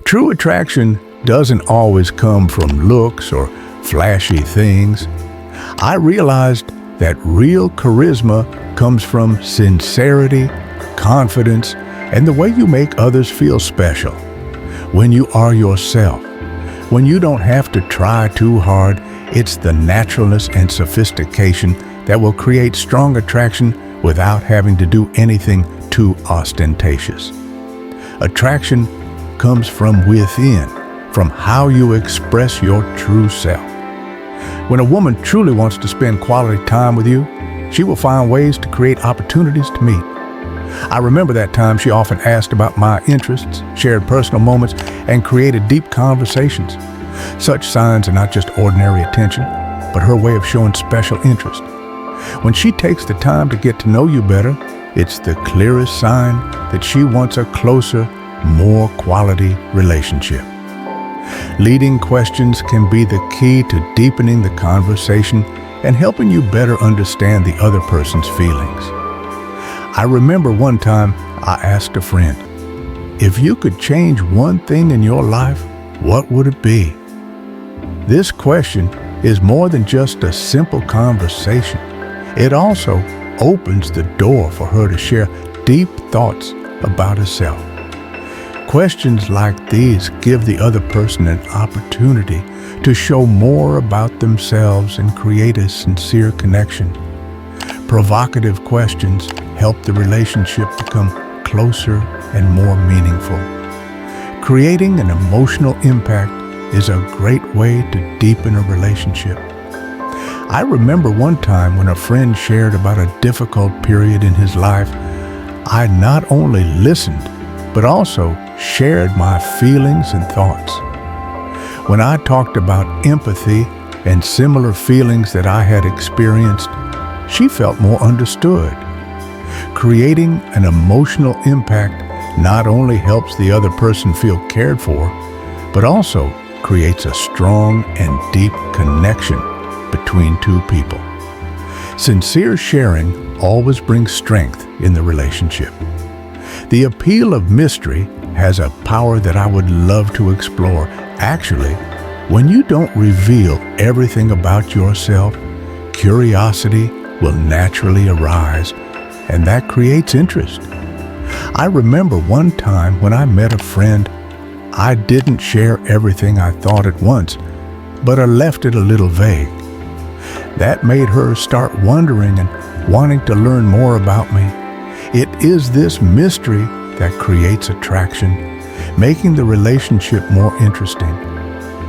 True attraction doesn't always come from looks or flashy things. I realized that real charisma comes from sincerity, confidence, and the way you make others feel special. When you are yourself, when you don't have to try too hard, it's the naturalness and sophistication that will create strong attraction without having to do anything too ostentatious. Attraction comes from within, from how you express your true self. When a woman truly wants to spend quality time with you, she will find ways to create opportunities to meet. I remember that time she often asked about my interests, shared personal moments, and created deep conversations. Such signs are not just ordinary attention, but her way of showing special interest. When she takes the time to get to know you better, it's the clearest sign that she wants a closer, more quality relationship. Leading questions can be the key to deepening the conversation and helping you better understand the other person's feelings. I remember one time I asked a friend, if you could change one thing in your life, what would it be? This question is more than just a simple conversation. It also opens the door for her to share deep thoughts about herself. Questions like these give the other person an opportunity to show more about themselves and create a sincere connection. Provocative questions help the relationship become closer and more meaningful. Creating an emotional impact is a great way to deepen a relationship. I remember one time when a friend shared about a difficult period in his life, I not only listened, but also shared my feelings and thoughts. When I talked about empathy and similar feelings that I had experienced, she felt more understood. Creating an emotional impact not only helps the other person feel cared for, but also creates a strong and deep connection between two people. Sincere sharing always brings strength in the relationship. The appeal of mystery has a power that I would love to explore. Actually, when you don't reveal everything about yourself, curiosity will naturally arise, and that creates interest. I remember one time when I met a friend, I didn't share everything I thought at once, but I left it a little vague. That made her start wondering and wanting to learn more about me. It is this mystery that creates attraction, making the relationship more interesting.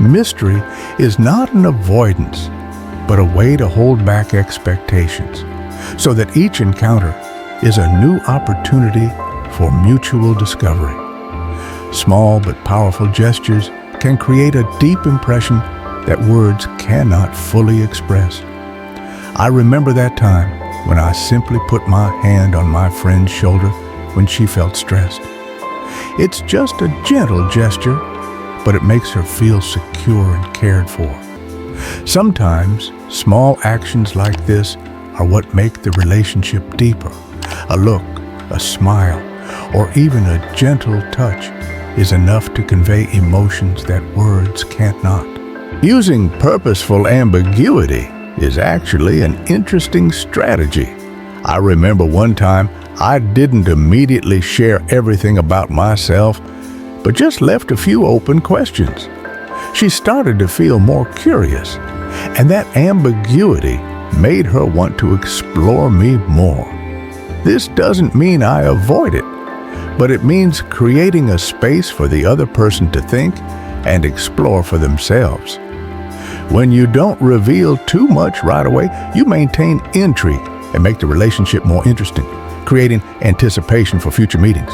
Mystery is not an avoidance, but a way to hold back expectations, so that each encounter is a new opportunity for mutual discovery. Small but powerful gestures can create a deep impression that words cannot fully express. I remember that time when I simply put my hand on my friend's shoulder when she felt stressed. It's just a gentle gesture, but it makes her feel secure and cared for. Sometimes, small actions like this are what make the relationship deeper. A look, a smile, or even a gentle touch is enough to convey emotions that words can't not. Using purposeful ambiguity is actually an interesting strategy. I remember one time I didn't immediately share everything about myself, but just left a few open questions. She started to feel more curious, and that ambiguity made her want to explore me more. This doesn't mean I avoid it, but it means creating a space for the other person to think and explore for themselves. When you don't reveal too much right away, you maintain intrigue and make the relationship more interesting, creating anticipation for future meetings.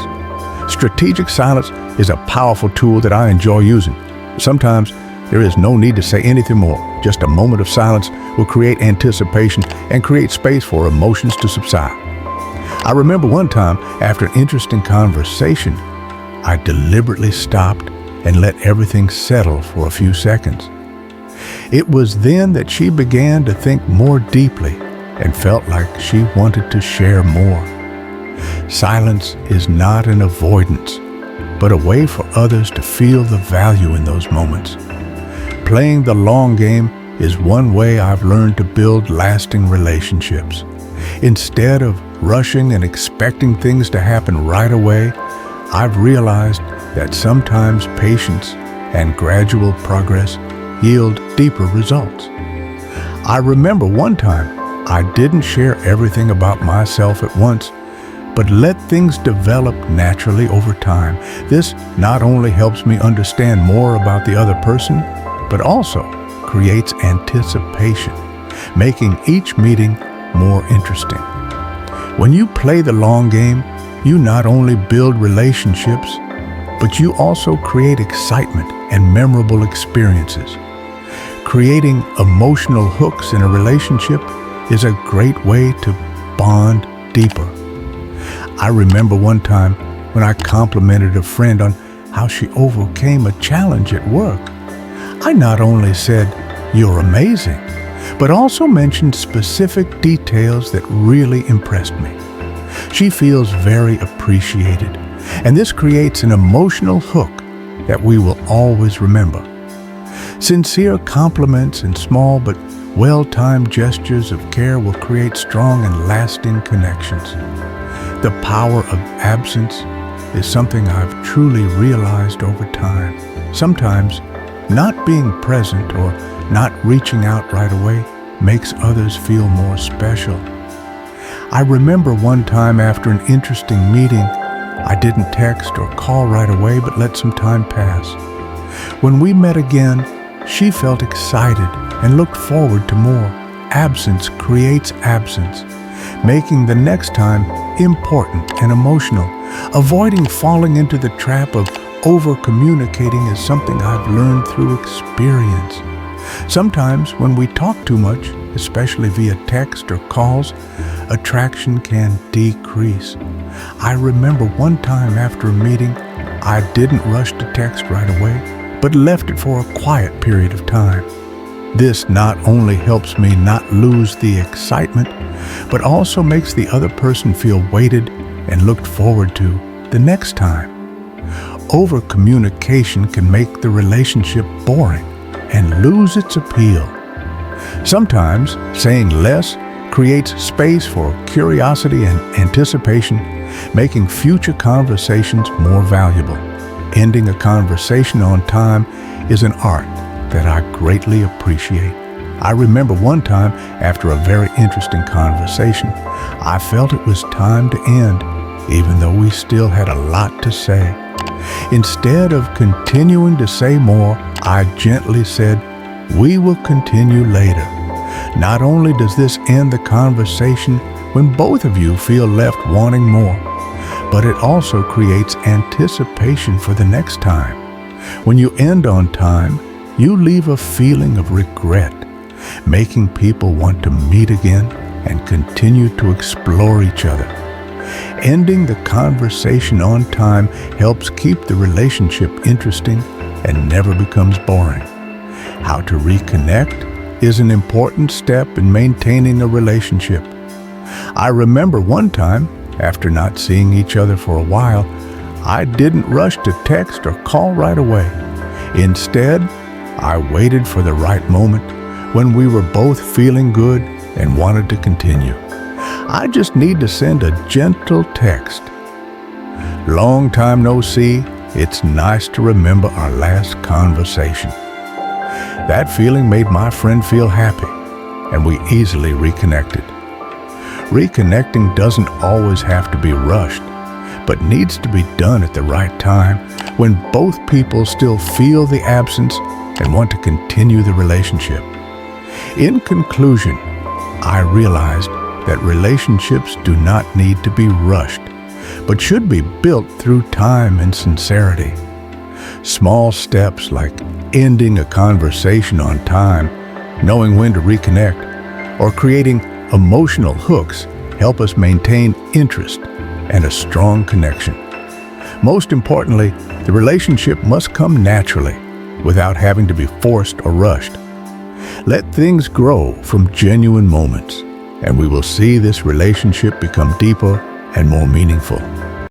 Strategic silence is a powerful tool that I enjoy using. Sometimes there is no need to say anything more. Just a moment of silence will create anticipation and create space for emotions to subside. I remember one time, after an interesting conversation, I deliberately stopped and let everything settle for a few seconds. It was then that she began to think more deeply and felt like she wanted to share more. Silence is not an avoidance, but a way for others to feel the value in those moments. Playing the long game is one way I've learned to build lasting relationships. Instead of rushing and expecting things to happen right away, I've realized that sometimes patience and gradual progress yield deeper results. I remember one time I didn't share everything about myself at once, but let things develop naturally over time. This not only helps me understand more about the other person, but also creates anticipation, making each meeting more interesting. When you play the long game, you not only build relationships, but you also create excitement and memorable experiences. Creating emotional hooks in a relationship is a great way to bond deeper. I remember one time when I complimented a friend on how she overcame a challenge at work. I not only said, "You're amazing," but also mentioned specific details that really impressed me. She feels very appreciated, and this creates an emotional hook that we will always remember. Sincere compliments and small but well-timed gestures of care will create strong and lasting connections. The power of absence is something I've truly realized over time. Sometimes, not being present or not reaching out right away makes others feel more special. I remember one time after an interesting meeting, I didn't text or call right away but let some time pass. When we met again, she felt excited and looked forward to more. Absence creates absence, making the next time important and emotional. Avoiding falling into the trap of over-communicating is something I've learned through experience. Sometimes when we talk too much, especially via text or calls, attraction can decrease. I remember one time after a meeting, I didn't rush to text right away, but left it for a quiet period of time. This not only helps me not lose the excitement, but also makes the other person feel weighted and looked forward to the next time. Over-communication can make the relationship boring and lose its appeal. Sometimes saying less creates space for curiosity and anticipation, making future conversations more valuable. Ending a conversation on time is an art that I greatly appreciate. I remember one time after a very interesting conversation, I felt it was time to end, even though we still had a lot to say. Instead of continuing to say more, I gently said, "We will continue later." Not only does this end the conversation when both of you feel left wanting more, but it also creates anticipation for the next time. When you end on time, you leave a feeling of regret, making people want to meet again and continue to explore each other. Ending the conversation on time helps keep the relationship interesting and never becomes boring. How to reconnect is an important step in maintaining a relationship. I remember one time, after not seeing each other for a while, I didn't rush to text or call right away. Instead, I waited for the right moment when we were both feeling good and wanted to continue. I just need to send a gentle text. Long time no see, it's nice to remember our last conversation. That feeling made my friend feel happy, and we easily reconnected. Reconnecting doesn't always have to be rushed, but needs to be done at the right time when both people still feel the absence and want to continue the relationship. In conclusion, I realized that relationships do not need to be rushed, but should be built through time and sincerity. Small steps like ending a conversation on time, knowing when to reconnect, or creating emotional hooks help us maintain interest and a strong connection. Most importantly, the relationship must come naturally, without having to be forced or rushed. Let things grow from genuine moments, and we will see this relationship become deeper and more meaningful.